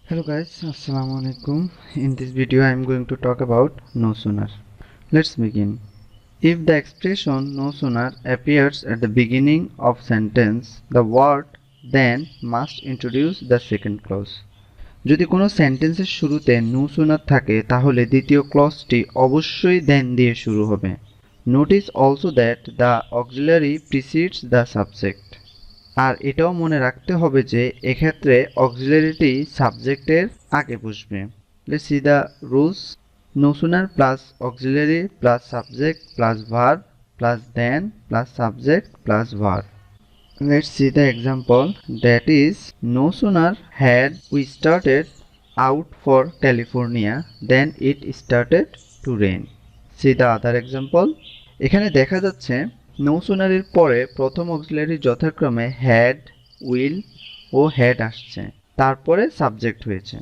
Hello guys, Assalamu alaikum. In this video I am going to talk about no sooner. Let's begin. If the expression no sooner appears at the beginning of sentence, the word then must introduce the second clause. যদি কোনো সেন্টেন্সের শুরুতে no sooner থাকে তাহলে দ্বিতীয় ক্লজটি অবশ্যই then দিয়ে শুরু হবে। Notice also that the auxiliary precedes the subject. আর এটাও মনে রাখতে হবে যে এক্ষেত্রে অক্সিলারিটি সাবজেক্টের আগে বসবে। Let's see the rules. No sooner plus auxiliary plus subject plus verb plus then plus subject plus verb. Let's see the example. That is, no sooner had we started out for California than it started to rain. See the other example. এখানে দেখা যাচ্ছে no সুনারের পরে প্রথম auxiliary যথাক্রমে had, will O had আসছে, তারপরে subject হয়েছে।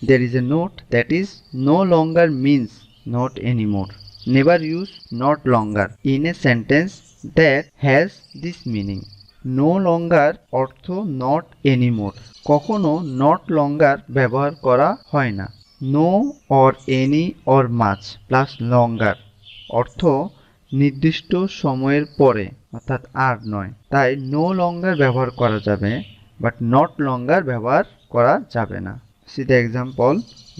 There is a note that is no longer means not anymore. Never use not longer in a sentence that has this meaning. No longer অর্থ not anymore। কখনো not longer ব্যবহার করা হয় না। No or any or much plus longer অর্থ নির্দিষ্ট সময়ের পরে, অর্থাৎ আর নয়। তাই নো লঙ্গার ব্যবহার করা যাবে, বাট নট লঙ্গার ব্যবহার করা যাবে না। See the example.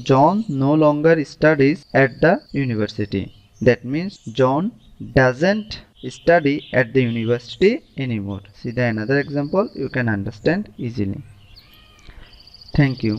John no longer studies at the university. That means John doesn't study at the university anymore. See the another example, you can understand easily. Thank you.